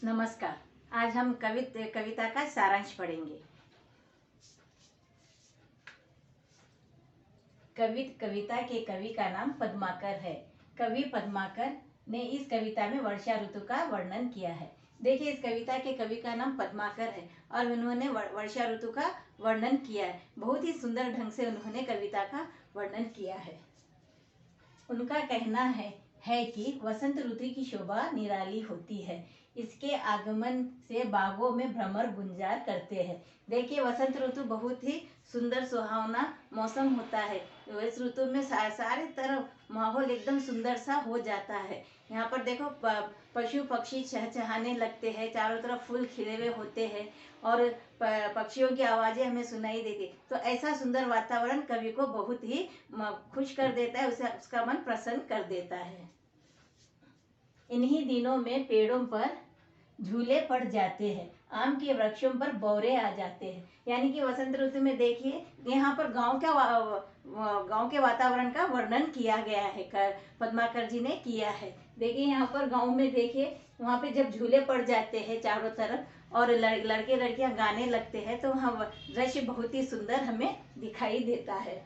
नमस्कार। आज हम कविता का सारांश पढ़ेंगे। कविता के कवि का नाम पद्माकर है। कवि पद्माकर ने इस कविता में वर्षा ऋतु का वर्णन किया है। देखिए, इस कविता के कवि का नाम पद्माकर है और उन्होंने वर्षा ऋतु का वर्णन किया है। बहुत ही सुंदर ढंग से उन्होंने कविता का वर्णन किया है। उनका कहना है कि वसंत ऋतु की शोभा निराली होती है। इसके आगमन से बागों में भ्रमर गुंजार करते हैं। देखिए, वसंत ऋतु बहुत ही सुंदर सुहावना मौसम होता है। इस ऋतु में सारे तरफ माहौल एकदम सुंदर सा हो जाता है। यहाँ पर देखो, पशु पक्षी चहचहाने लगते हैं, चारों तरफ फूल खिले हुए होते हैं और पक्षियों की आवाजें हमें सुनाई देती। तो ऐसा सुंदर वातावरण कवि को बहुत ही खुश कर देता है, उसका मन प्रसन्न कर देता है। इन्हीं दिनों में पेड़ों पर झूले पड़ जाते हैं, आम के वृक्षों पर बौरे आ जाते हैं। यानी कि वसंत ऋतु में देखिए, यहाँ पर गांव के वातावरण का वर्णन किया गया है, पद्माकर जी ने किया है। देखिए, यहाँ पर गांव में देखिए, वहाँ पे जब झूले पड़ जाते हैं चारों तरफ और लड़के लड़कियां गाने लगते हैं, तो वहाँ दृश्य बहुत ही सुंदर हमें दिखाई देता है।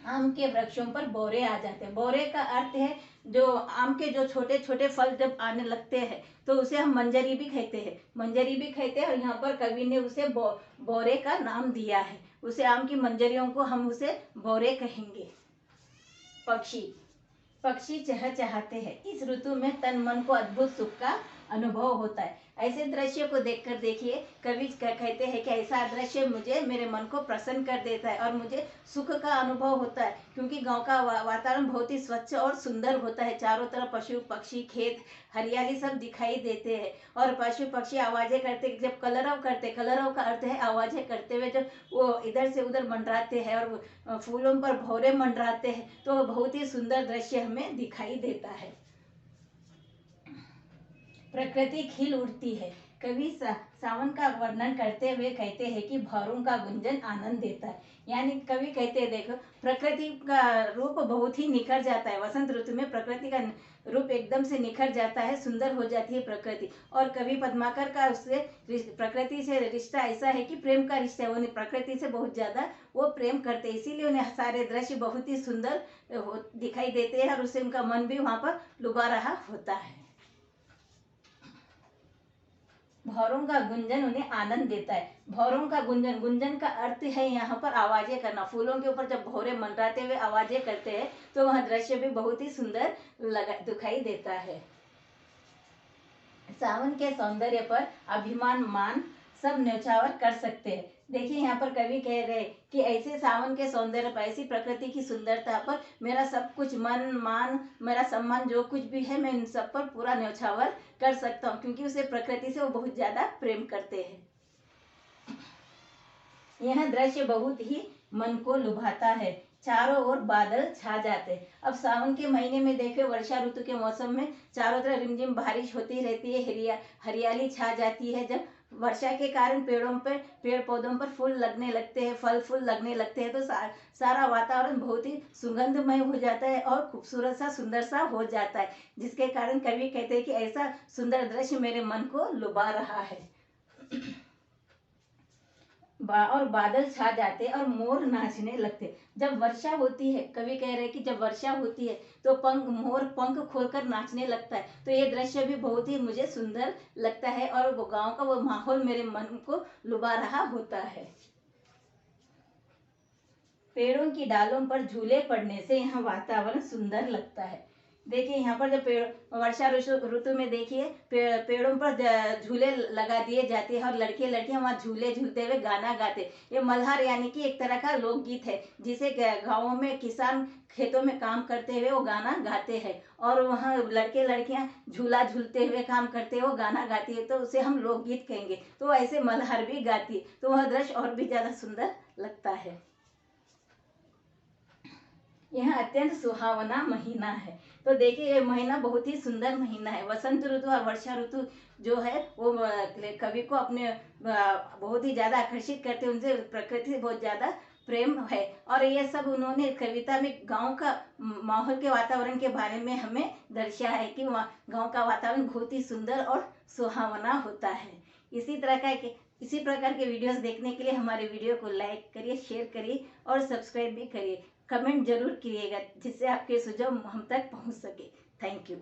आम के वृक्षों पर बौरे आ जाते हैं। बौरे का अर्थ है जो आम के जो छोटे छोटे फल जब आने लगते हैं तो उसे हम मंजरी भी कहते हैं। मंजरी भी कहते हैं और यहाँ पर कवि ने उसे बौरे का नाम दिया है। उसे आम की मंजरियों को हम उसे बौरे कहेंगे। पक्षी चहचहाते हैं। इस ऋतु में तन मन को अद्भुत सुख का अनुभव होता है। ऐसे दृश्य को देखकर देखिए, कवि कहते हैं कि ऐसा दृश्य मेरे मन को प्रसन्न कर देता है और मुझे सुख का अनुभव होता है, क्योंकि गांव का वातावरण बहुत ही स्वच्छ और सुंदर होता है। चारों तरफ पशु पक्षी, खेत, हरियाली सब दिखाई देते हैं और पशु पक्षी आवाजें करते, जब कलरव का अर्थ है आवाजें करते हुए जब वो इधर से उधर मंडराते हैं और फूलों पर भौरे मंडराते हैं, तो बहुत ही सुंदर दृश्य हमें दिखाई देता है। प्रकृति खिल उठती है। कवि सावन का वर्णन करते हुए कहते हैं कि भौरों का गुंजन आनंद देता है। यानी कवि कहते हैं, देखो, प्रकृति का रूप बहुत ही निखर जाता है। वसंत ऋतु में प्रकृति का रूप एकदम से निखर जाता है, सुंदर हो जाती है प्रकृति। और कवि पद्माकर का उससे प्रकृति से रिश्ता ऐसा है कि प्रेम का रिश्ता है। वो प्रकृति से बहुत ज्यादा वो प्रेम करते हैं, इसीलिए उन्हें सारे दृश्य बहुत ही सुंदर दिखाई देते हैं और उससे उनका मन भी वहां पर लुभा रहा होता है। भौरों का गुंजन उन्हें आनंद देता है। भौरों का गुंजन का अर्थ है यहाँ पर आवाजें करना। फूलों के ऊपर जब भौरे मंडराते हुए आवाजें करते हैं तो वह दृश्य भी बहुत ही सुंदर दिखाई देता है। सावन के सौंदर्य पर अभिमान मान सब न्यौछावर कर सकते हैं। देखिए, यहाँ पर कवि कह रहे हैं कि ऐसे सावन के सौंदर्य पर, ऐसी प्रकृति की सुंदरता पर मेरा सब कुछ, मन मान, मेरा सम्मान जो कुछ भी है, मैं इन सब पर पूरा न्यौछावर कर सकता हूँ, क्योंकि उसे प्रकृति से वो बहुत ज्यादा प्रेम करते हैं। यह दृश्य बहुत ही मन को लुभाता है। चारों ओर बादल छा जाते। अब सावन के महीने में देखे, वर्षा ऋतु के मौसम में चारों तरफ रिमझिम बारिश होती रहती है, हरियाली छा जाती है। जब वर्षा के कारण पेड़ पौधों पर फूल लगने लगते हैं, फल फूल लगने लगते हैं, तो सारा वातावरण बहुत ही सुगंधमय हो जाता है और खूबसूरत सा, सुंदर सा हो जाता है, जिसके कारण कवि कहते हैं कि ऐसा सुंदर दृश्य मेरे मन को लुभा रहा है। और बादल छा जाते और मोर नाचने लगते। जब वर्षा होती है, कवि कह रहे हैं कि जब वर्षा होती है तो मोर पंख खोलकर नाचने लगता है। तो ये दृश्य भी बहुत ही मुझे सुंदर लगता है और वो गांव का वो माहौल मेरे मन को लुभा रहा होता है। पेड़ों की डालों पर झूले पड़ने से यहाँ वातावरण सुंदर लगता है। देखिए, यहाँ पर जब वर्षा ऋतु में देखिए, पेड़ों पर झूले लगा दिए जाते हैं और लड़के लड़कियां वहाँ झूले झूलते हुए गाना गाते। ये मल्हार यानी कि एक तरह का लोकगीत है, जिसे गाँवों में किसान खेतों में काम करते हुए वो गाना गाते हैं और वहाँ लड़के लड़कियां झूला झूलते हुए काम करते हुए वो गाना गाती है, तो उसे हम लोकगीत कहेंगे। तो ऐसे मल्हार भी गाती है, तो वह दृश्य और भी ज्यादा सुंदर लगता है। यह अत्यंत सुहावना महीना है। तो देखिए, ये महीना बहुत ही सुंदर महीना है। वसंत ऋतु और वर्षा ऋतु जो है वो कवि को अपने बहुत ही ज्यादा आकर्षित करते हैं, उनसे प्रकृति बहुत ज्यादा प्रेम है। और ये सब उन्होंने कविता में गांव का माहौल के वातावरण के बारे में हमें दर्शाया है कि गांव का वातावरण बहुत ही सुंदर और सुहावना होता है। इसी प्रकार के वीडियोस देखने के लिए हमारे वीडियो को लाइक करिए, शेयर करिए और सब्सक्राइब भी करिए। कमेंट जरूर करिएगा जिससे आपके सुझाव हम तक पहुंच सके। Thank you.